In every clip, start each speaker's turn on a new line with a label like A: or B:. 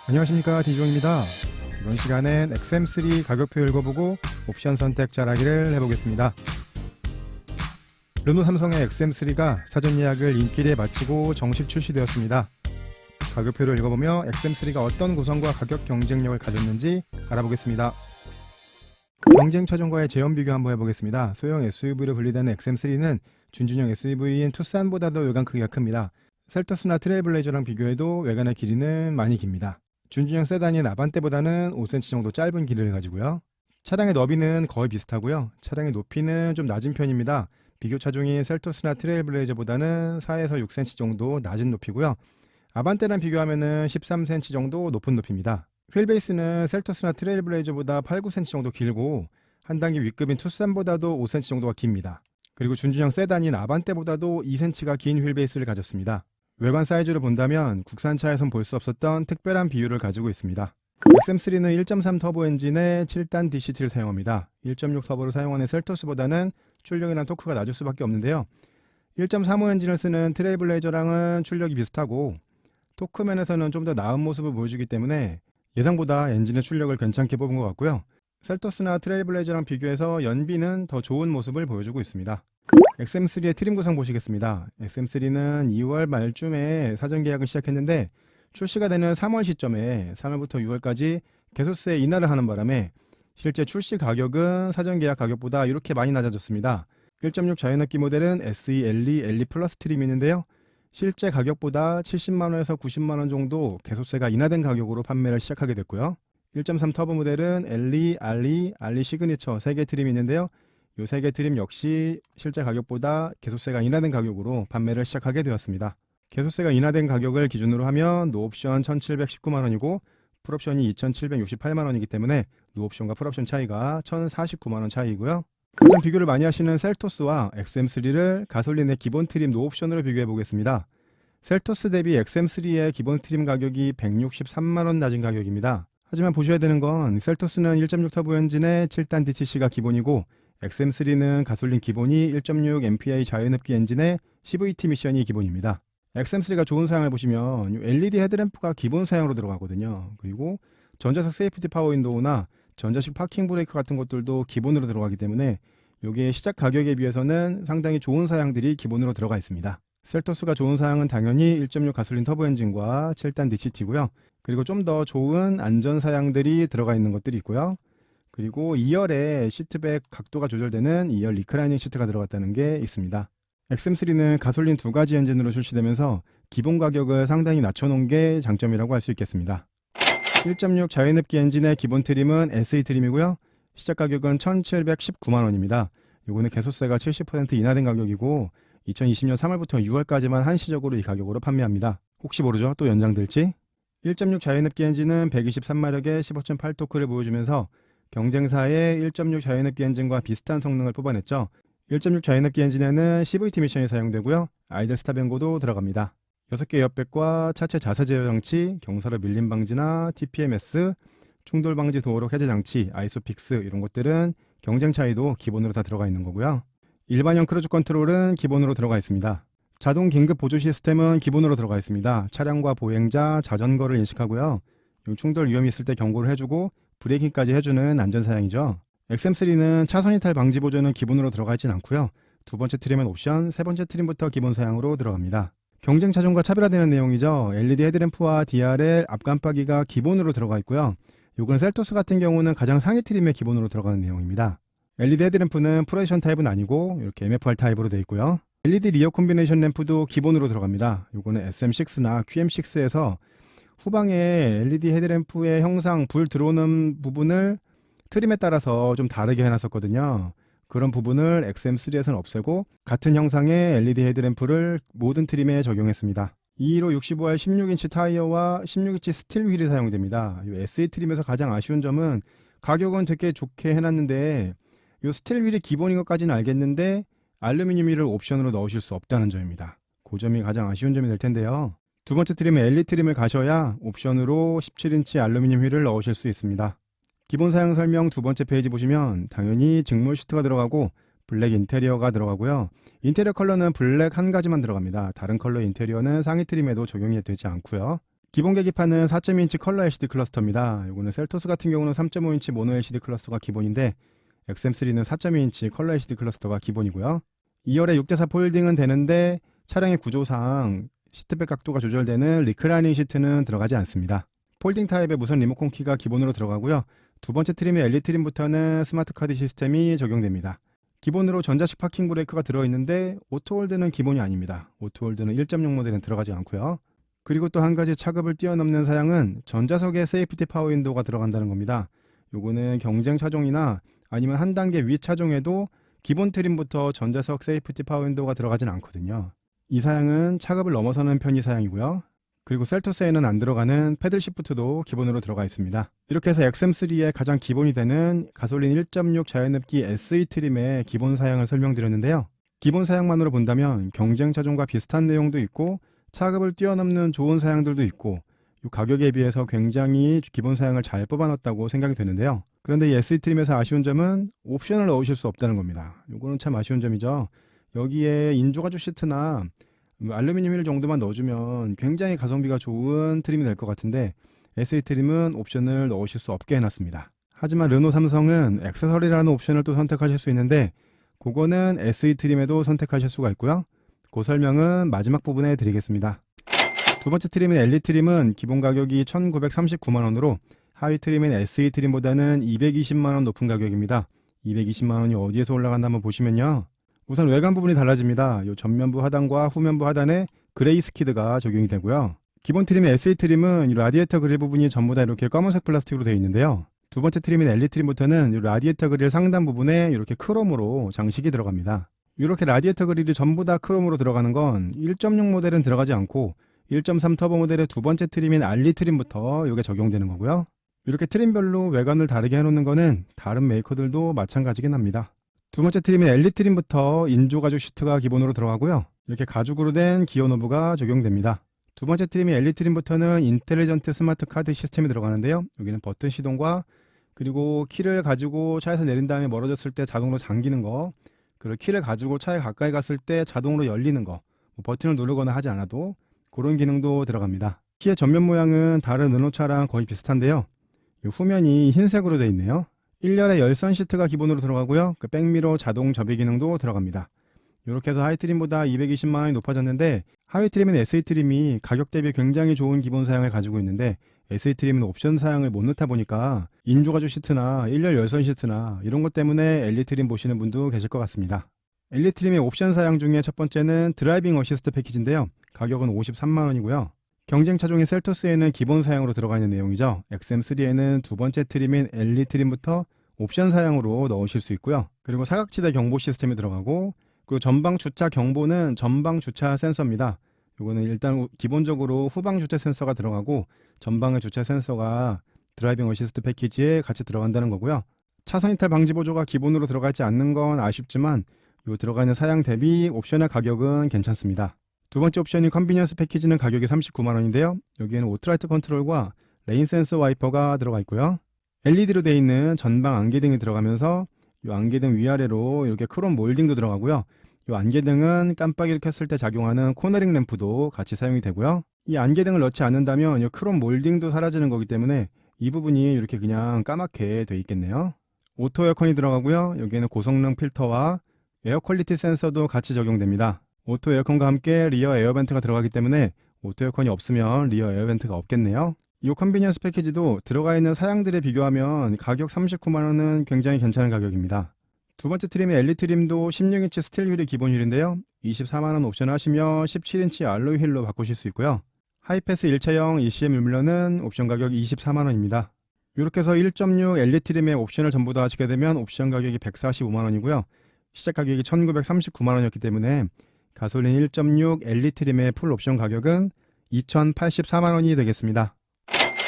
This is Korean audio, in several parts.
A: 안녕하십니까, 디종입니다. 이번 시간엔 XM3 가격표 읽어보고 옵션 선택 잘하기를 해보겠습니다. 르노 삼성의 XM3가 사전 예약을 인기리에 마치고 정식 출시되었습니다. 가격표를 읽어보며 XM3가 어떤 구성과 가격 경쟁력을 가졌는지 알아보겠습니다. 경쟁 차종과의 재현 비교 한번 해보겠습니다. 소형 SUV로 분리되는 XM3는 준준형 SUV인 투싼보다도 외관 크기가 큽니다. 셀토스나 트레일블레이저랑 비교해도 외관의 길이는 많이 깁니다. 준준형 세단인 아반떼보다는 5cm 정도 짧은 길이를 가지고요. 차량의 너비는 거의 비슷하고요. 차량의 높이는 좀 낮은 편입니다. 비교 차종인 셀토스나 트레일블레이저보다는 4에서 6cm 정도 낮은 높이고요. 아반떼랑 비교하면 13cm 정도 높은 높이입니다. 휠베이스는 셀토스나 트레일블레이저보다 8, 9cm 정도 길고 한 단계 윗급인 투싼보다도 5cm 정도가 깁니다. 그리고 준준형 세단인 아반떼보다도 2cm가 긴 휠베이스를 가졌습니다. 외관 사이즈로 본다면 국산차에선 볼 수 없었던 특별한 비율을 가지고 있습니다. XM3는 1.3 터보 엔진에 7단 DCT를 사용합니다. 1.6 터보를 사용하는 셀토스보다는 출력이나 토크가 낮을 수밖에 없는데요. 1.35 엔진을 쓰는 트레일블레이저랑은 출력이 비슷하고 토크 면에서는 좀 더 나은 모습을 보여주기 때문에 예상보다 엔진의 출력을 괜찮게 뽑은 것 같고요. 셀토스나 트레일블레이저랑 비교해서 연비는 더 좋은 모습을 보여주고 있습니다. XM3의 트림 구성 보시겠습니다. XM3는 2월 말쯤에 사전 계약을 시작했는데 출시가 되는 3월 시점에 3월부터 6월까지 개소세 인하를 하는 바람에 실제 출시 가격은 사전 계약 가격보다 이렇게 많이 낮아졌습니다. 1.6 자연흡기 모델은 SE, LE, LE 플러스 트림이 있는데요. 실제 가격보다 70만원에서 90만원 정도 개소세가 인하된 가격으로 판매를 시작하게 됐고요. 1.3 터보 모델은 LE, RE, RE 시그니처 3개 트림이 있는데요. 이 3개 트림 역시 실제 가격보다 개소세가 인하된 가격으로 판매를 시작하게 되었습니다. 개소세가 인하된 가격을 기준으로 하면 노옵션 1719만원이고 풀옵션이 2768만원이기 때문에 노옵션과 풀옵션 차이가 1049만원 차이이고요. 가장 비교를 많이 하시는 셀토스와 XM3를 가솔린의 기본 트림 노옵션으로 비교해 보겠습니다. 셀토스 대비 XM3의 기본 트림 가격이 163만원 낮은 가격입니다. 하지만 보셔야 되는 건 셀토스는 1.6 터보 엔진에 7단 DCC가 기본이고 XM3는 가솔린 기본이 1.6 MPI 자연흡기 엔진에 CVT 미션이 기본입니다. XM3가 좋은 사양을 보시면 LED 헤드램프가 기본 사양으로 들어가거든요. 그리고 전자석 세이프티 파워 윈도우나 전자식 파킹 브레이크 같은 것들도 기본으로 들어가기 때문에 이게 시작 가격에 비해서는 상당히 좋은 사양들이 기본으로 들어가 있습니다. 셀토스가 좋은 사양은 당연히 1.6 가솔린 터보 엔진과 7단 DCT고요. 그리고 좀 더 좋은 안전 사양들이 들어가 있는 것들이 있고요. 그리고 2열에 시트백 각도가 조절되는 2열 리클라이닝 시트가 들어갔다는 게 있습니다. XM3는 가솔린 2가지 엔진으로 출시되면서 기본 가격을 상당히 낮춰놓은 게 장점이라고 할 수 있겠습니다. 1.6 자연흡기 엔진의 기본 트림은 SE 트림이고요. 시작 가격은 1719만원입니다. 요거는 개소세가 70% 인하된 가격이고 2020년 3월부터 6월까지만 한시적으로 이 가격으로 판매합니다. 혹시 모르죠? 또 연장될지? 1.6 자연흡기 엔진은 123마력의 15.8 토크를 보여주면서 경쟁사의 1.6 자연흡기 엔진과 비슷한 성능을 뽑아냈죠. 1.6 자연흡기 엔진에는 CVT 미션이 사용되고요. 아이들 스탑 연고도 들어갑니다. 6개 에어백과 차체 자세 제어 장치, 경사로 밀림 방지나 TPMS, 충돌 방지 도어록 해제 장치, 아이소픽스 이런 것들은 경쟁 차이도 기본으로 다 들어가 있는 거고요. 일반형 크루즈 컨트롤은 기본으로 들어가 있습니다. 자동 긴급 보조 시스템은 기본으로 들어가 있습니다. 차량과 보행자, 자전거를 인식하고요. 충돌 위험이 있을 때 경고를 해주고 브레이킹까지 해주는 안전사양이죠. XM3는 차선 이탈 방지 보조는 기본으로 들어가 있진 않고요. 두 번째 트림은 옵션, 세 번째 트림부터 기본 사양으로 들어갑니다. 경쟁 차종과 차별화되는 내용이죠. LED 헤드램프와 DRL 앞깜빡이가 기본으로 들어가 있고요. 요건 셀토스 같은 경우는 가장 상위 트림에 기본으로 들어가는 내용입니다. LED 헤드램프는 프로젝션 타입은 아니고 이렇게 MFR 타입으로 되어 있고요. LED 리어 콤비네이션 램프도 기본으로 들어갑니다. 요거는 SM6나 QM6에서 후방에 LED 헤드램프의 형상, 불 들어오는 부분을 트림에 따라서 좀 다르게 해놨었거든요. 그런 부분을 XM3에서는 없애고 같은 형상의 LED 헤드램프를 모든 트림에 적용했습니다. 215R 16인치 타이어와 16인치 스틸 휠이 사용됩니다. 이 SE 트림에서 가장 아쉬운 점은 가격은 되게 좋게 해놨는데 이 스틸 휠이 기본인 것까지는 알겠는데 알루미늄 휠을 옵션으로 넣으실 수 없다는 점입니다. 그 점이 가장 아쉬운 점이 될 텐데요. 두 번째 트림은 LE 트림을 가셔야 옵션으로 17인치 알루미늄 휠을 넣으실 수 있습니다. 기본 사양 설명 두 번째 페이지 보시면 당연히 직물 시트가 들어가고 블랙 인테리어가 들어가고요. 인테리어 컬러는 블랙 한 가지만 들어갑니다. 다른 컬러 인테리어는 상위 트림에도 적용이 되지 않고요. 기본 계기판은 4.2인치 컬러 LCD 클러스터입니다. 이거는 셀토스 같은 경우는 3.5인치 모노 LCD 클러스터가 기본인데 XM3는 4.2인치 컬러 LCD 클러스터가 기본이고요. 2열에 6대4 폴딩은 되는데 차량의 구조상 시트백 각도가 조절되는 리클라이닝 시트는 들어가지 않습니다. 폴딩 타입의 무선 리모컨 키가 기본으로 들어가고요. 두 번째 트림의 엘리 트림부터는 스마트 카드 시스템이 적용됩니다. 기본으로 전자식 파킹 브레이크가 들어있는데 오토홀드는 기본이 아닙니다. 오토홀드는 1.0 모델은 들어가지 않고요. 그리고 또 한 가지 차급을 뛰어넘는 사양은 전자석에 세이프티 파워 윈도우가 들어간다는 겁니다. 요거는 경쟁 차종이나 아니면 한 단계 위 차종에도 기본 트림부터 전자석 세이프티 파워 윈도우가 들어가진 않거든요. 이 사양은 차급을 넘어서는 편의 사양이고요. 그리고 셀토스에는 안 들어가는 패들 시프트도 기본으로 들어가 있습니다. 이렇게 해서 XM3의 가장 기본이 되는 가솔린 1.6 자연흡기 SE 트림의 기본 사양을 설명드렸는데요. 기본 사양만으로 본다면 경쟁 차종과 비슷한 내용도 있고 차급을 뛰어넘는 좋은 사양들도 있고 이 가격에 비해서 굉장히 기본 사양을 잘 뽑아놨다고 생각이 되는데요. 그런데 이 SE 트림에서 아쉬운 점은 옵션을 넣으실 수 없다는 겁니다. 이거는 참 아쉬운 점이죠. 여기에 인조가죽 시트나 알루미늄 휠 정도만 넣어주면 굉장히 가성비가 좋은 트림이 될 것 같은데 SE 트림은 옵션을 넣으실 수 없게 해놨습니다. 하지만 르노 삼성은 액세서리라는 옵션을 또 선택하실 수 있는데 그거는 SE 트림에도 선택하실 수가 있고요. 그 설명은 마지막 부분에 드리겠습니다. 두 번째 트림인 엘리 트림은 기본 가격이 1939만원으로 하위 트림인 SE 트림보다는 220만원 높은 가격입니다. 220만원이 어디에서 올라간다 한번 보시면요. 우선 외관 부분이 달라집니다. 이 전면부 하단과 후면부 하단에 그레이 스키드가 적용이 되고요. 기본 트림의 SE 트림은 이 라디에이터 그릴 부분이 전부 다 이렇게 검은색 플라스틱으로 되어 있는데요. 두 번째 트림인 엘리 트림부터는 이 라디에이터 그릴 상단 부분에 이렇게 크롬으로 장식이 들어갑니다. 이렇게 라디에이터 그릴이 전부 다 크롬으로 들어가는 건 1.6 모델은 들어가지 않고 1.3 터보 모델의 두 번째 트림인 알리 트림부터 이게 적용되는 거고요. 이렇게 트림별로 외관을 다르게 해놓는 거는 다른 메이커들도 마찬가지긴 합니다. 두 번째 트림인 엘리 트림부터 인조 가죽 시트가 기본으로 들어가고요. 이렇게 가죽으로 된 기어 노브가 적용됩니다. 두 번째 트림인 엘리 트림부터는 인텔리전트 스마트 카드 시스템이 들어가는데요. 여기는 버튼 시동과 그리고 키를 가지고 차에서 내린 다음에 멀어졌을 때 자동으로 잠기는 거, 그리고 키를 가지고 차에 가까이 갔을 때 자동으로 열리는 거, 버튼을 누르거나 하지 않아도 그런 기능도 들어갑니다. 키의 전면 모양은 다른 르노차랑 거의 비슷한데요. 후면이 흰색으로 되어 있네요. 1열에 열선 시트가 기본으로 들어가고요. 그 백미러 자동 접이 기능도 들어갑니다. 이렇게 해서 하위 트림보다 220만원이 높아졌는데 하위 트림은 SE 트림이 가격 대비 굉장히 좋은 기본 사양을 가지고 있는데 SE 트림은 옵션 사양을 못 넣다 보니까 인조가죽 시트나 1열 열선 시트나 이런 것 때문에 엘리 트림 보시는 분도 계실 것 같습니다. 엘리 트림의 옵션 사양 중에 첫 번째는 드라이빙 어시스트 패키지인데요. 가격은 53만원이고요. 경쟁 차종인 셀토스에는 기본 사양으로 들어가 있는 내용이죠. XM3에는 두 번째 트림인 엘리 트림부터 옵션 사양으로 넣으실 수 있고요. 그리고 사각지대 경보 시스템이 들어가고 그리고 전방 주차 경보는 전방 주차 센서입니다. 이거는 일단 기본적으로 후방 주차 센서가 들어가고 전방의 주차 센서가 드라이빙 어시스트 패키지에 같이 들어간다는 거고요. 차선 이탈 방지 보조가 기본으로 들어가지 않는 건 아쉽지만 이 들어가 있는 사양 대비 옵션의 가격은 괜찮습니다. 두 번째 옵션인 컨비니언스 패키지는 가격이 39만원인데요. 여기에는 오토라이트 컨트롤과 레인 센서 와이퍼가 들어가 있고요. LED로 되어 있는 전방 안개등이 들어가면서 이 안개등 위아래로 이렇게 크롬 몰딩도 들어가고요. 이 안개등은 깜빡이를 켰을 때 작용하는 코너링 램프도 같이 사용이 되고요. 이 안개등을 넣지 않는다면 이 크롬 몰딩도 사라지는 거기 때문에 이 부분이 이렇게 그냥 까맣게 되어 있겠네요. 오토 에어컨이 들어가고요. 여기에는 고성능 필터와 에어 퀄리티 센서도 같이 적용됩니다. 오토 에어컨과 함께 리어 에어벤트가 들어가기 때문에 오토 에어컨이 없으면 리어 에어벤트가 없겠네요. 이 컨비니언스 패키지도 들어가 있는 사양들에 비교하면 가격 39만원은 굉장히 괜찮은 가격입니다. 두 번째 트림의 엘리 트림도 16인치 스틸 휠이 기본 휠인데요. 24만원 옵션 하시면 17인치 알로이 휠로 바꾸실 수 있고요. 하이패스 1차형 ECM 율무러는 옵션 가격 24만원입니다. 이렇게 해서 1.6 엘리 트림의 옵션을 전부 다 하시게 되면 옵션 가격이 145만원이고요. 시작 가격이 1939만원이었기 때문에 가솔린 1.6 엘리 트림의 풀 옵션 가격은 2084만원이 되겠습니다.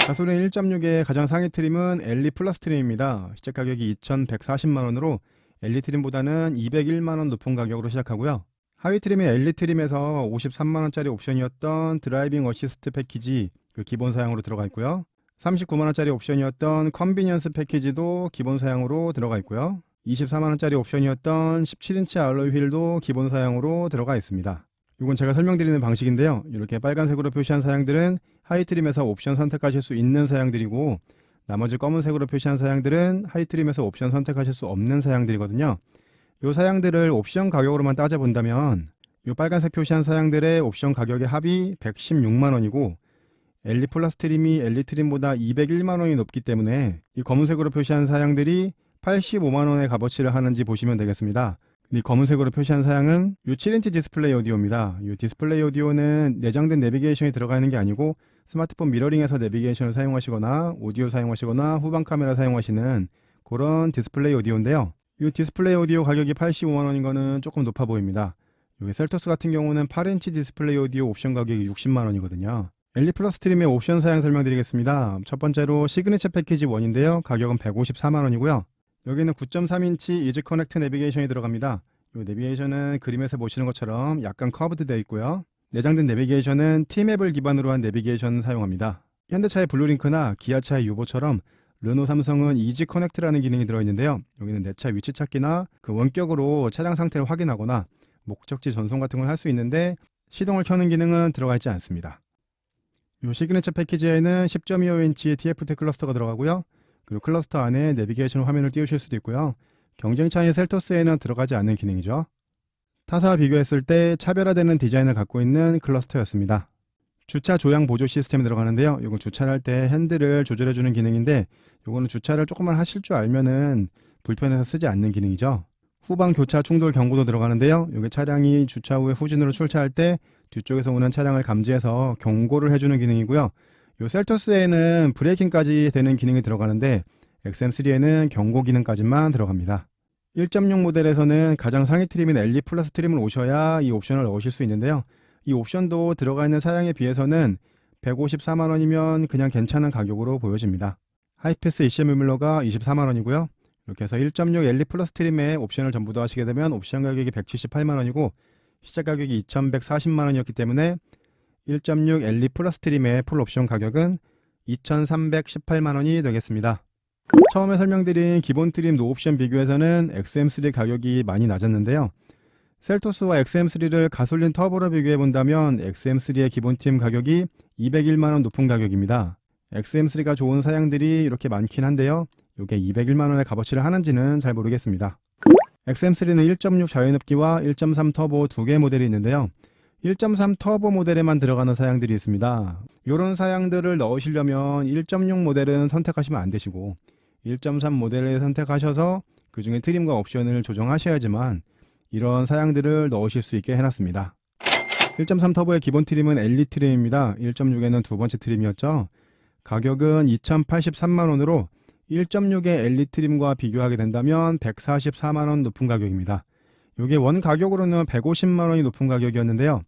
A: 가솔린 1.6의 가장 상위 트림은 엘리 플러스 트림입니다. 시작 가격이 2140만원으로 엘리 트림보다는 201만원 높은 가격으로 시작하고요. 하위 트림인 엘리 트림에서 53만원짜리 옵션이었던 드라이빙 어시스트 패키지 그 기본 사양으로 들어가 있고요. 39만원짜리 옵션이었던 컨비니언스 패키지도 기본 사양으로 들어가 있고요. 24만원짜리 옵션이었던 17인치 알로이 휠도 기본 사양으로 들어가 있습니다. 이건 제가 설명드리는 방식인데요. 이렇게 빨간색으로 표시한 사양들은 하이트림에서 옵션 선택하실 수 있는 사양들이고, 나머지 검은색으로 표시한 사양들은 하이트림에서 옵션 선택하실 수 없는 사양들이거든요. 이 사양들을 옵션 가격으로만 따져본다면 이 빨간색 표시한 사양들의 옵션 가격의 합이 116만원이고, 엘리 플러스 트림이 엘리 트림보다 201만원이 높기 때문에 이 검은색으로 표시한 사양들이 85만원의 값어치를 하는지 보시면 되겠습니다. 이 검은색으로 표시한 사양은 이 7인치 디스플레이 오디오입니다. 이 디스플레이 오디오는 내장된 내비게이션이 들어가 있는 게 아니고 스마트폰 미러링에서 내비게이션을 사용하시거나 오디오 사용하시거나 후방 카메라 사용하시는 그런 디스플레이 오디오인데요. 이 디스플레이 오디오 가격이 85만원인 거는 조금 높아 보입니다. 여기 셀토스 같은 경우는 8인치 디스플레이 오디오 옵션 가격이 60만원이거든요. 엘리 플러스 트림의 옵션 사양 설명드리겠습니다. 첫 번째로 시그니처 패키지 1인데요. 가격은 154만원이고요. 여기는 9.3인치 이지 커넥트 내비게이션이 들어갑니다. 이 내비게이션은 그림에서 보시는 것처럼 약간 커브드 되어 있고요. 내장된 내비게이션은 T맵을 기반으로 한 내비게이션 사용합니다. 현대차의 블루링크나 기아차의 유보처럼 르노 삼성은 이지 커넥트라는 기능이 들어있는데요. 여기는 내 차 위치 찾기나 그 원격으로 차량 상태를 확인하거나 목적지 전송 같은 걸 할 수 있는데 시동을 켜는 기능은 들어가 있지 않습니다. 이 시그니처 패키지에는 10.25인치 TFT 클러스터가 들어가고요. 그리고 클러스터 안에 내비게이션 화면을 띄우실 수도 있고요. 경쟁차인 셀토스에는 들어가지 않는 기능이죠. 타사와 비교했을 때 차별화되는 디자인을 갖고 있는 클러스터였습니다. 주차 조향 보조 시스템이 들어가는데요. 이건 주차를 할 때 핸들을 조절해주는 기능인데 이거는 주차를 조금만 하실 줄 알면은 불편해서 쓰지 않는 기능이죠. 후방 교차 충돌 경고도 들어가는데요. 이게 차량이 주차 후에 후진으로 출차할 때 뒤쪽에서 오는 차량을 감지해서 경고를 해주는 기능이고요. 이 셀토스에는 브레이킹까지 되는 기능이 들어가는데 XM3에는 경고 기능까지만 들어갑니다. 1.6 모델에서는 가장 상위 트림인 엘리 플러스 트림을 오셔야 이 옵션을 넣으실 수 있는데요. 이 옵션도 들어가 있는 사양에 비해서는 154만원이면 그냥 괜찮은 가격으로 보여집니다. 하이패스 ECM 유밀러가 24만원이고요. 이렇게 해서 1.6 엘리 플러스 트림의 옵션을 전부 더 하시게 되면 옵션 가격이 178만원이고 시작 가격이 2140만원이었기 때문에 1.6 엘리 플러스 트림의 풀 옵션 가격은 2318만원이 되겠습니다. 처음에 설명드린 기본 트림 노옵션 비교에서는 XM3 가격이 많이 낮았는데요. 셀토스와 XM3를 가솔린 터보로 비교해 본다면 XM3의 기본 트림 가격이 201만원 높은 가격입니다. XM3가 좋은 사양들이 이렇게 많긴 한데요. 이게 201만원의 값어치를 하는지는 잘 모르겠습니다. XM3는 1.6 자연흡기와 1.3 터보 두 개의 모델이 있는데요. 1.3 터보 모델에만 들어가는 사양들이 있습니다. 이런 사양들을 넣으시려면 1.6 모델은 선택하시면 안 되시고 1.3 모델을 선택하셔서 그 중에 트림과 옵션을 조정하셔야지만 이런 사양들을 넣으실 수 있게 해놨습니다. 1.3 터보의 기본 트림은 엘리 트림입니다. 1.6에는 두 번째 트림이었죠. 가격은 2083만원으로 1.6의 엘리 트림과 비교하게 된다면 144만원 높은 가격입니다. 이게 원 가격으로는 150만원이 높은 가격이었는데요.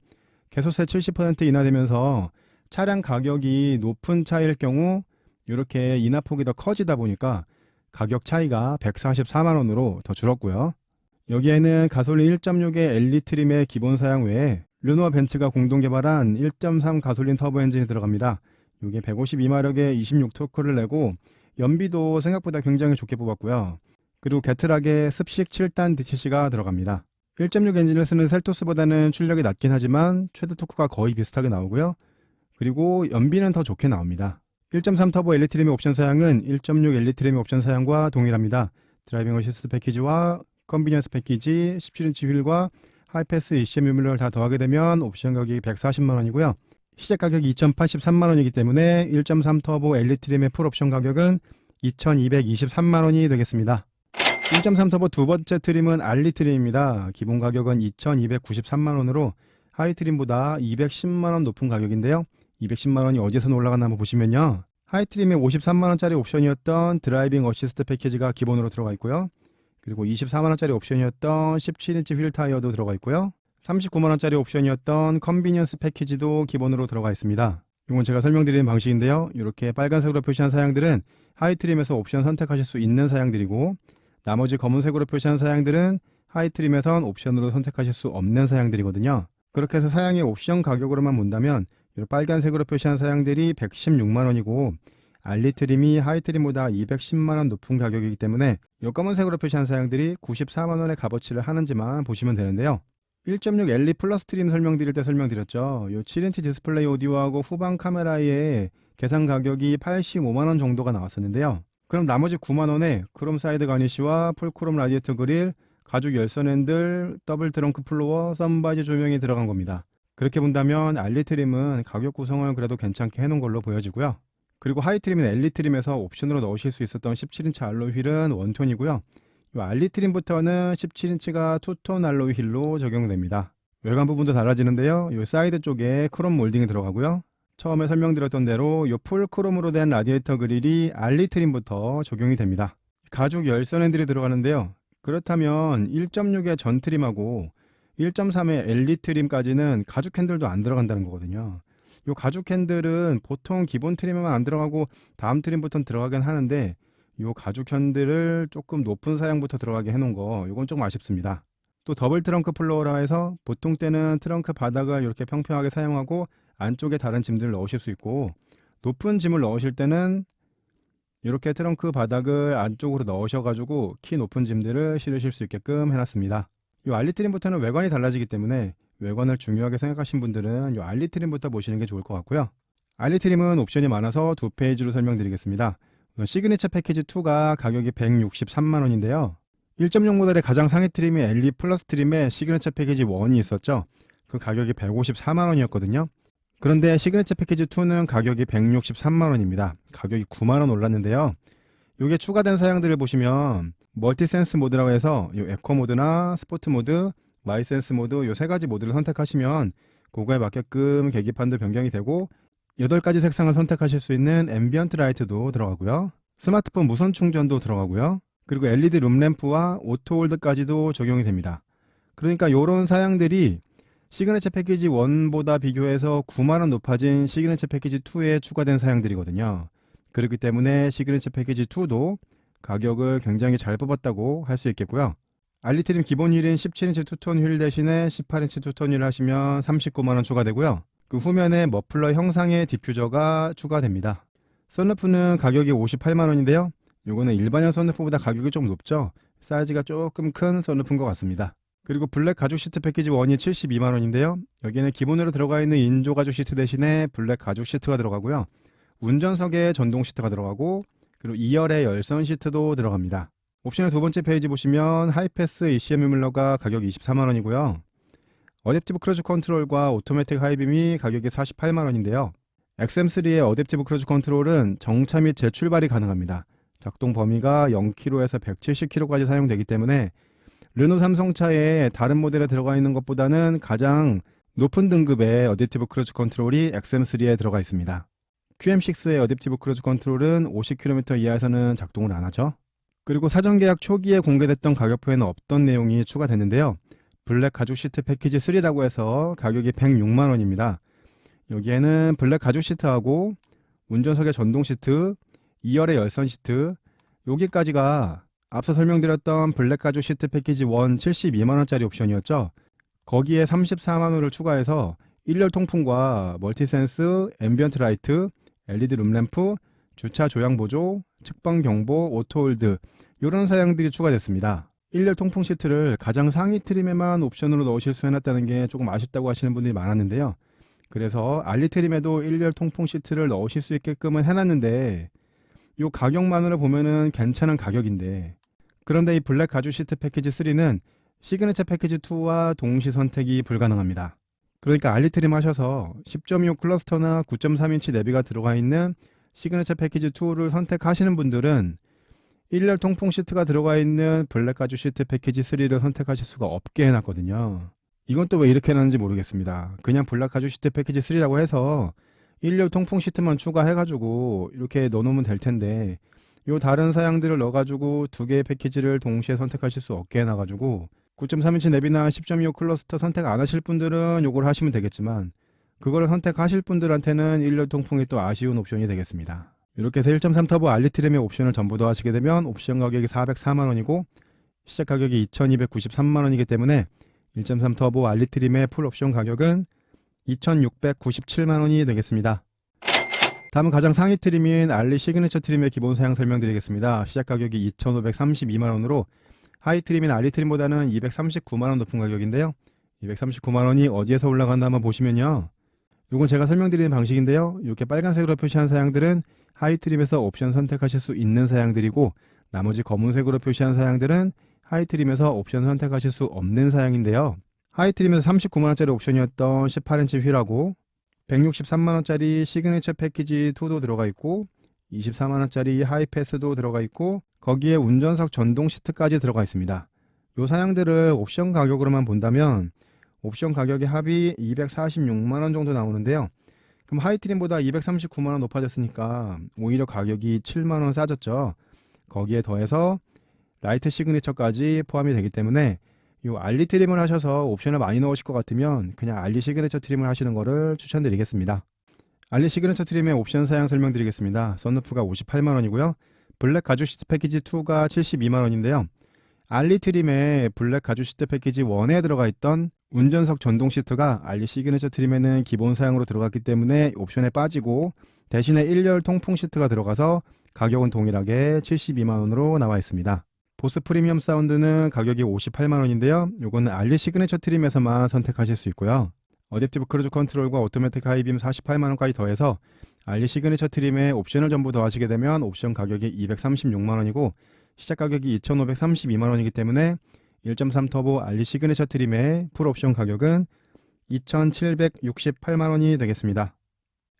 A: 개소세 70% 인하되면서 차량 가격이 높은 차일 경우 이렇게 인하폭이 더 커지다 보니까 가격 차이가 144만원으로 더 줄었고요. 여기에는 가솔린 1.6의 엘리 트림의 기본 사양 외에 르노와 벤츠가 공동 개발한 1.3 가솔린 터보 엔진이 들어갑니다. 이게 152마력의 26토크를 내고 연비도 생각보다 굉장히 좋게 뽑았고요. 그리고 게트락에 습식 7단 DCC가 들어갑니다. 1.6 엔진을 쓰는 셀토스보다는 출력이 낮긴 하지만 최대 토크가 거의 비슷하게 나오고요. 그리고 연비는 더 좋게 나옵니다. 1.3 터보 엘리 트림의 옵션 사양은 1.6 엘리 트림의 옵션 사양과 동일합니다. 드라이빙 어시스트 패키지와 컨비니언스 패키지, 17인치 휠과 하이패스 ECM 유밀러를 다 더하게 되면 옵션 가격이 140만원이고요. 시작 가격이 2083만원이기 때문에 1.3 터보 엘리 트림의 풀 옵션 가격은 2223만원이 되겠습니다. 1.3 터보 두 번째 트림은 알리 트림입니다. 기본 가격은 2293만원으로 하이 트림보다 210만원 높은 가격인데요. 210만원이 어디서 올라갔나 한번 보시면요. 하이 트림에 53만원짜리 옵션이었던 드라이빙 어시스트 패키지가 기본으로 들어가 있고요. 그리고 24만원짜리 옵션이었던 17인치 휠 타이어도 들어가 있고요. 39만원짜리 옵션이었던 컨비니언스 패키지도 기본으로 들어가 있습니다. 이건 제가 설명드리는 방식인데요. 이렇게 빨간색으로 표시한 사양들은 하이 트림에서 옵션 선택하실 수 있는 사양들이고 나머지 검은색으로 표시한 사양들은 하이 트림에선 옵션으로 선택하실 수 없는 사양들이거든요. 그렇게 해서 사양의 옵션 가격으로만 본다면 이 빨간색으로 표시한 사양들이 116만원이고 알리 트림이 하이 트림보다 210만원 높은 가격이기 때문에 이 검은색으로 표시한 사양들이 94만원의 값어치를 하는지만 보시면 되는데요. 1.6 LE 플러스 트림 설명드릴 때 설명드렸죠. 요 7인치 디스플레이 오디오하고 후방 카메라의 계산 가격이 85만원 정도가 나왔었는데요. 그럼 나머지 9만원에 크롬 사이드 가니쉬와 풀크롬 라디에이터 그릴, 가죽 열선 핸들, 더블 트렁크 플로어, 썬바이저 조명이 들어간 겁니다. 그렇게 본다면 알리 트림은 가격 구성을 그래도 괜찮게 해놓은 걸로 보여지고요. 그리고 하이 트림은 엘리 트림에서 옵션으로 넣으실 수 있었던 17인치 알로이 휠은 원톤이고요. 이 알리 트림부터는 17인치가 투톤 알로이 휠로 적용됩니다. 외관 부분도 달라지는데요. 이 사이드 쪽에 크롬 몰딩이 들어가고요. 처음에 설명드렸던 대로 이 풀 크롬으로 된 라디에이터 그릴이 알리 트림부터 적용이 됩니다. 가죽 열선 핸들이 들어가는데요. 그렇다면 1.6의 전 트림하고 1.3의 엘리 트림까지는 가죽 핸들도 안 들어간다는 거거든요. 이 가죽 핸들은 보통 기본 트림에만 안 들어가고 다음 트림부터는 들어가긴 하는데 이 가죽 핸들을 조금 높은 사양부터 들어가게 해놓은 거 이건 조금 아쉽습니다. 또 더블 트렁크 플로어라 해서 보통 때는 트렁크 바닥을 이렇게 평평하게 사용하고 안쪽에 다른 짐들을 넣으실 수 있고 높은 짐을 넣으실 때는 이렇게 트렁크 바닥을 안쪽으로 넣으셔가지고 키 높은 짐들을 실으실 수 있게끔 해놨습니다. 이 알리 트림부터는 외관이 달라지기 때문에 외관을 중요하게 생각하신 분들은 이 알리 트림부터 보시는 게 좋을 것 같고요. 알리 트림은 옵션이 많아서 두 페이지로 설명드리겠습니다. 시그니처 패키지 2가 가격이 163만원인데요. 1.6 모델의 가장 상위 트림이 엘리 플러스 트림에 시그니처 패키지 1이 있었죠. 그 가격이 154만원이었거든요. 그런데 시그니처 패키지 2는 가격이 163만원입니다. 가격이 9만원 올랐는데요. 이게 추가된 사양들을 보시면 멀티센스 모드라고 해서 이 에코 모드나 스포트 모드, 마이센스 모드 이 세 가지 모드를 선택하시면 그거에 맞게끔 계기판도 변경이 되고 8가지 색상을 선택하실 수 있는 앰비언트 라이트도 들어가고요. 스마트폰 무선 충전도 들어가고요. 그리고 LED 룸램프와 오토홀드까지도 적용이 됩니다. 그러니까 이런 사양들이 시그니처 패키지 1보다 비교해서 9만원 높아진 시그니처 패키지 2에 추가된 사양들이거든요. 그렇기 때문에 시그니처 패키지 2도 가격을 굉장히 잘 뽑았다고 할 수 있겠고요. 알리 트림 기본 휠인 17인치 투톤 휠 대신에 18인치 투톤 휠 하시면 39만원 추가되고요. 그 후면에 머플러 형상의 디퓨저가 추가됩니다. 썬루프는 가격이 58만원인데요. 요거는 일반형 썬루프보다 가격이 좀 높죠. 사이즈가 조금 큰 썬루프인 것 같습니다. 그리고 블랙 가죽 시트 패키지 1이 72만원인데요. 여기는 기본으로 들어가 있는 인조 가죽 시트 대신에 블랙 가죽 시트가 들어가고요. 운전석에 전동 시트가 들어가고 그리고 2열의 열선 시트도 들어갑니다. 옵션의 두 번째 페이지 보시면 하이패스 ECM 유뮬러가 가격이 24만원이고요. 어댑티브 크루즈 컨트롤과 오토매틱 하이빔이 가격이 48만원인데요. XM3의 어댑티브 크루즈 컨트롤은 정차 및 재출발이 가능합니다. 작동 범위가 0km에서 170km까지 사용되기 때문에 르노 삼성차의 다른 모델에 들어가 있는 것보다는 가장 높은 등급의 어댑티브 크루즈 컨트롤이 XM3에 들어가 있습니다. QM6의 어댑티브 크루즈 컨트롤은 50km 이하에서는 작동을 안 하죠. 그리고 사전 계약 초기에 공개됐던 가격표에는 없던 내용이 추가됐는데요. 블랙 가죽 시트 패키지 3라고 해서 가격이 106만원입니다. 여기에는 블랙 가죽 시트하고 운전석의 전동 시트, 2열의 열선 시트, 여기까지가 앞서 설명드렸던 블랙 가죽 시트 패키지 1 72만원짜리 옵션이었죠. 거기에 34만원을 추가해서 1열 통풍과 멀티센스, 앰비언트 라이트, LED 룸램프, 주차 조향 보조, 측방 경보, 오토홀드 이런 사양들이 추가됐습니다. 1열 통풍 시트를 가장 상위 트림에만 옵션으로 넣으실 수 해놨다는 게 조금 아쉽다고 하시는 분들이 많았는데요. 그래서 알리 트림에도 1열 통풍 시트를 넣으실 수 있게끔은 해놨는데 이 가격만으로 보면은 괜찮은 가격인데 그런데 이 블랙 가죽 시트 패키지 3는 시그니처 패키지 2와 동시 선택이 불가능합니다. 그러니까 알리 트림 하셔서 10.25 클러스터나 9.3인치 내비가 들어가 있는 시그니처 패키지 2를 선택하시는 분들은 1열 통풍 시트가 들어가 있는 블랙 가죽 시트 패키지 3를 선택하실 수가 없게 해놨거든요. 이건 또 왜 이렇게 해놨는지 모르겠습니다. 그냥 블랙 가죽 시트 패키지 3라고 해서 1열 통풍 시트만 추가해가지고 이렇게 넣어놓으면 될 텐데 요 다른 사양들을 넣어가지고 두 개의 패키지를 동시에 선택하실 수 없게 해놔가지고 9.3인치 내비나 10.25 클러스터 선택 안 하실 분들은 요걸 하시면 되겠지만 그거를 선택하실 분들한테는 1열 통풍이 또 아쉬운 옵션이 되겠습니다. 이렇게 해서 1.3 터보 알리 트림의 옵션을 전부 더 하시게 되면 옵션 가격이 404만원이고 시작 가격이 2293만원이기 때문에 1.3 터보 알리 트림의 풀 옵션 가격은 2697만원이 되겠습니다. 다음은 가장 상위 트림인 알리 시그니처 트림의 기본 사양 설명드리겠습니다. 시작 가격이 2532만원으로 하이 트림인 알리 트림보다는 239만원 높은 가격인데요. 239만 원이 어디에서 올라갔나 한번 보시면요. 이건 제가 설명드리는 방식인데요. 이렇게 빨간색으로 표시한 사양들은 하이 트림에서 옵션 선택하실 수 있는 사양들이고, 나머지 검은색으로 표시한 사양들은 하이 트림에서 옵션 선택하실 수 없는 사양인데요. 하이 트림에서 39만 원짜리 옵션이었던 18인치 휠하고 163만 원짜리 시그니처 패키지 2도 들어가 있고 24만 원짜리 하이 패스도 들어가 있고 거기에 운전석 전동 시트까지 들어가 있습니다. 이 사양들을 옵션 가격으로만 본다면 옵션 가격의 합이 246만 원 정도 나오는데요. 그럼 하이 트림보다 239만 원 높아졌으니까 오히려 가격이 7만 원 싸졌죠. 거기에 더해서 라이트 시그니처까지 포함이 되기 때문에 이 알리 트림을 하셔서 옵션을 많이 넣으실 것 같으면 그냥 알리 시그니처 트림을 하시는 거를 추천드리겠습니다. 알리 시그니처 트림의 옵션 사양 설명드리겠습니다. 썬루프가 58만 원이고요. 블랙 가죽 시트 패키지 2가 72만 원인데요. 알리 트림의 블랙 가죽 시트 패키지 1에 들어가 있던 운전석 전동 시트가 알리 시그니처 트림에는 기본 사양으로 들어갔기 때문에 옵션에 빠지고 대신에 1열 통풍 시트가 들어가서 가격은 동일하게 72만 원으로 나와 있습니다. 보스 프리미엄 사운드는 가격이 58만 원인데요. 이거는 알리 시그니처 트림에서만 선택하실 수 있고요. 어댑티브 크루즈 컨트롤과 오토매틱 하이빔 48만 원까지 더해서 알리 시그니처 트림의 옵션을 전부 더하시게 되면 옵션 가격이 236만 원이고 시작 가격이 2,532만 원이기 때문에 1.3 터보 알리 시그니처 트림의 풀 옵션 가격은 2,768만 원이 되겠습니다.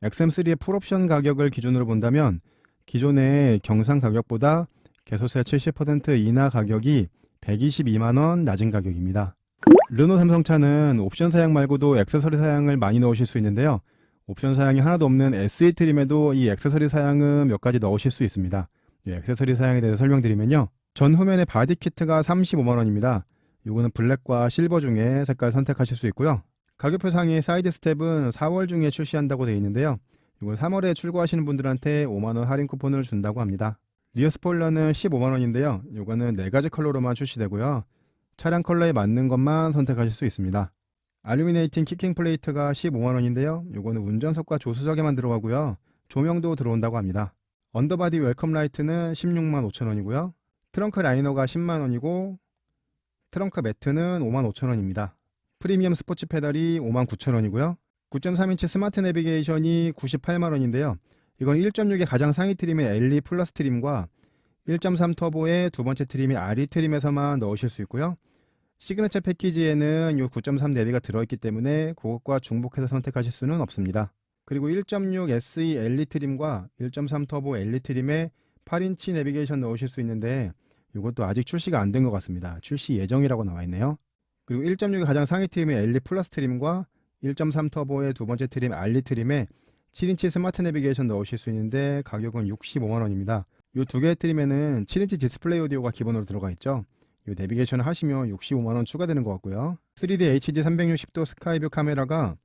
A: XM3의 풀 옵션 가격을 기준으로 본다면 기존의 경상 가격보다 개소세 70% 인하 가격이 122만 원 낮은 가격입니다. 르노 삼성차는 옵션 사양 말고도 액세서리 사양을 많이 넣으실 수 있는데요. 옵션 사양이 하나도 없는 SE 트림에도 이 액세서리 사양은 몇 가지 넣으실 수 있습니다. 이 액세서리 사양에 대해서 설명드리면요. 전 후면의 바디 키트가 35만 원입니다. 이거는 블랙과 실버 중에 색깔 선택하실 수 있고요. 가격표 상의 사이드 스텝은 4월 중에 출시한다고 되어 있는데요. 이건 3월에 출고하시는 분들한테 5만 원 할인 쿠폰을 준다고 합니다. 리어 스포일러는 15만 원인데요. 이거는 4가지 컬러로만 출시되고요. 차량 컬러에 맞는 것만 선택하실 수 있습니다. 알루미네이팅 키킹 플레이트가 15만 원인데요. 이거는 운전석과 조수석에만 들어가고요. 조명도 들어온다고 합니다. 언더바디 웰컴 라이트는 16만 5천 원이고요. 트렁크 라이너가 10만 원이고 트렁크 매트는 5만 5천 원입니다. 프리미엄 스포츠 페달이 5만 9천 원이고요. 9.3인치 스마트 내비게이션이 98만 원인데요. 이건 1.6의 가장 상위 트림의 LE 플러스 트림과 1.3 터보의 두 번째 트림의 RE 트림에서만 넣으실 수 있고요. 시그니처 패키지에는 이 9.3 내비가 들어있기 때문에 그것과 중복해서 선택하실 수는 없습니다. 그리고 1.6 SE LE 트림과 1.3 터보 LE 트림에 8인치 내비게이션 넣으실 수 있는데 이것도 아직 출시가 안 된 것 같습니다. 출시 예정이라고 나와 있네요. 그리고 1.6의 가장 상위 트림의 LE 플러스 트림과 1.3 터보의 두 번째 트림 RE 트림에 7인치 스마트 내비게이션 넣으실 수 있는데 가격은 65만 원입니다. 이 두 개의 트림에는 7인치 디스플레이 오디오가 기본으로 들어가 있죠. 이 내비게이션을 하시면 65만 원 추가되는 것 같고요. 3D HD 360도 스카이뷰 카메라가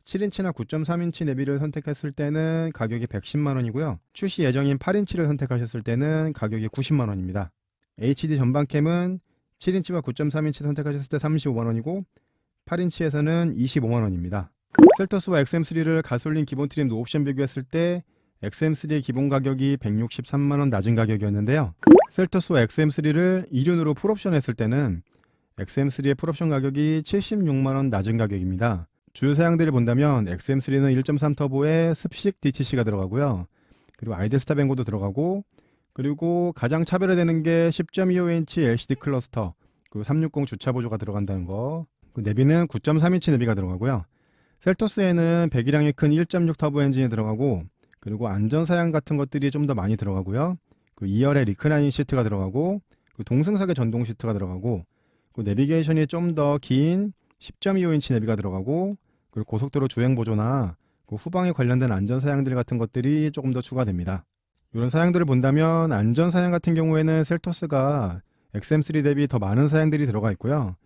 A: 7인치나 9.3인치 내비를 선택했을 때는 가격이 110만 원이고요. 출시 예정인 8인치를 선택하셨을 때는 가격이 90만 원입니다. HD 전방캠은 7인치와 9.3인치 선택하셨을 때 35만 원이고 8인치에서는 25만 원입니다. 셀토스와 XM3를 가솔린 기본 트림 노옵션 비교했을 때 XM3의 기본 가격이 163만 원 낮은 가격이었는데요. 셀토스와 XM3를 2륜으로 풀옵션 했을 때는 XM3의 풀옵션 가격이 76만 원 낮은 가격입니다. 주요 사양들을 본다면 XM3는 1.3 터보에 습식 DCC가 들어가고요. 그리고 아이들 스탑 앵고도 들어가고 그리고 가장 차별화되는 게 10.25인치 LCD 클러스터 그리고 360 주차 보조가 들어간다는 거. 그 내비는 9.3인치 내비가 들어가고요. 셀토스에는 배기량이 큰 1.6 터보 엔진이 들어가고 그리고 안전사양 같은 것들이 좀 더 많이 들어가고요. 그 2열에 리클라인 시트가 들어가고 그 동승석에 전동 시트가 들어가고 그 내비게이션이 좀 더 긴 10.25인치 내비가 들어가고 그리고 고속도로 주행 보조나 그 후방에 관련된 안전사양들 같은 것들이 조금 더 추가됩니다. 이런 사양들을 본다면 안전사양 같은 경우에는 셀토스가 XM3 대비 더 많은 사양들이 들어가 있고요.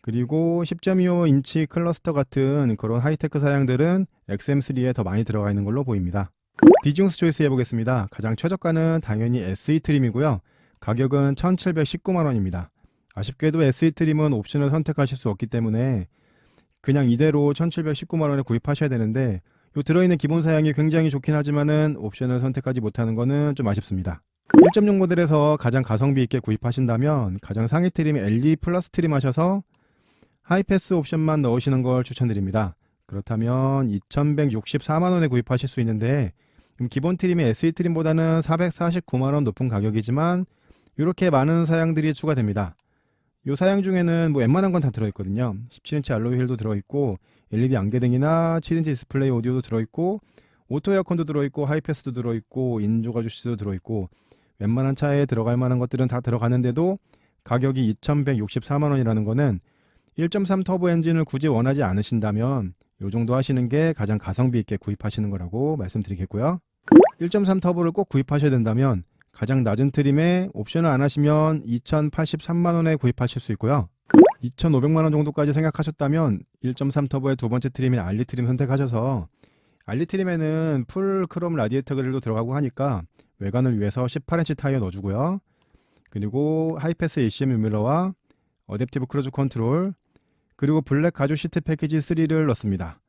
A: 그리고 10.25인치 클러스터 같은 그런 하이테크 사양들은 XM3에 더 많이 들어가 있는 걸로 보입니다. 디지용스 초이스 해보겠습니다. 가장 최저가는 당연히 SE 트림이고요. 가격은 1,719만 원입니다. 아쉽게도 SE 트림은 옵션을 선택하실 수 없기 때문에 그냥 이대로 1,719만 원에 구입하셔야 되는데 요 들어있는 기본 사양이 굉장히 좋긴 하지만은 옵션을 선택하지 못하는 거는 좀 아쉽습니다. 1.6 모델에서 가장 가성비 있게 구입하신다면 가장 상위 트림의 LE 플러스 트림 하셔서 하이패스 옵션만 넣으시는 걸 추천드립니다. 그렇다면 2164만원에 구입하실 수 있는데 기본 트림이 SE 트림보다는 449만원 높은 가격이지만 이렇게 많은 사양들이 추가됩니다. 이 사양 중에는 웬만한 건 다 들어있거든요. 17인치 알로이 휠도 들어있고 LED 안개등이나 7인치 디스플레이 오디오도 들어있고 오토 에어컨도 들어있고 하이패스도 들어있고 인조가 주시도 들어있고 웬만한 차에 들어갈 만한 것들은 다 들어가는데도 가격이 2164만원이라는 거는 1.3 터보 엔진을 굳이 원하지 않으신다면 이 정도 하시는 게 가장 가성비 있게 구입하시는 거라고 말씀드리겠고요. 1.3 터보를 꼭 구입하셔야 된다면 가장 낮은 트림에 옵션을 안 하시면 2083만원에 구입하실 수 있고요. 2500만원 정도까지 생각하셨다면 1.3 터보의 두 번째 트림인 알리 트림 선택하셔서 알리 트림에는 풀 크롬 라디에이터 그릴도 들어가고 하니까 외관을 위해서 18인치 타이어 넣어주고요. 그리고 하이패스 ACM 유밀러와 어댑티브 크루즈 컨트롤, 그리고 블랙 가죽 시트 패키지 3를 넣습니다.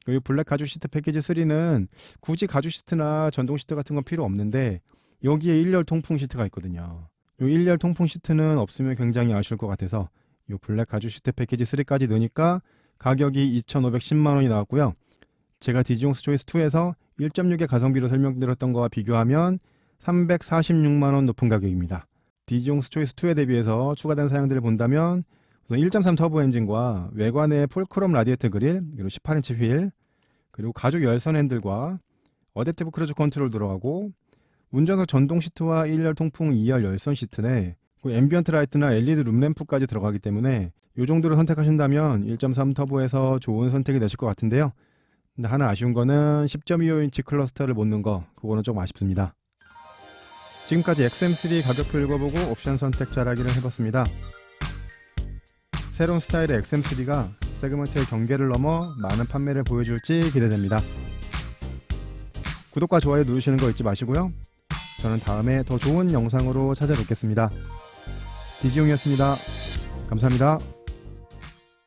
A: 이 블랙 가죽 시트 패키지 3는 굳이 가죽 시트나 전동 시트 같은 건 필요 없는데 여기에 1열 통풍 시트가 있거든요. 이 1열 통풍 시트는 없으면 굉장히 아쉬울 것 같아서 이 블랙 가죽 시트 패키지 3까지 넣으니까 가격이 2510만원이 나왔고요. 제가 디지용스 초이스 2에서 1.6의 가성비로 설명드렸던 거와 비교하면 346만원 높은 가격입니다. 디지용스 초이스 2에 대비해서 추가된 사양들을 본다면 우선 1.3 터보 엔진과 외관의 풀크롬 라디에이터 그릴, 그리고 18인치 휠, 그리고 가죽 열선 핸들과 어댑티브 크루즈 컨트롤 들어가고 운전석 전동 시트와 1열 통풍 2열 열선 시트에 앰비언트 라이트나 LED 룸램프까지 들어가기 때문에 이 정도로 선택하신다면 1.3 터보에서 좋은 선택이 되실 것 같은데요. 근데 하나 아쉬운 거는 10.25인치 클러스터를 못 넣은 거, 그거는 조금 아쉽습니다. 지금까지 XM3 가격표 읽어보고 옵션 선택 잘하기를 해봤습니다. 새로운 스타일의 XM3가 세그먼트의 경계를 넘어 많은 판매를 보여줄지 기대됩니다. 구독과 좋아요 누르시는 거 잊지 마시고요. 저는 다음에 더 좋은 영상으로 찾아뵙겠습니다. 디지용이었습니다. 감사합니다.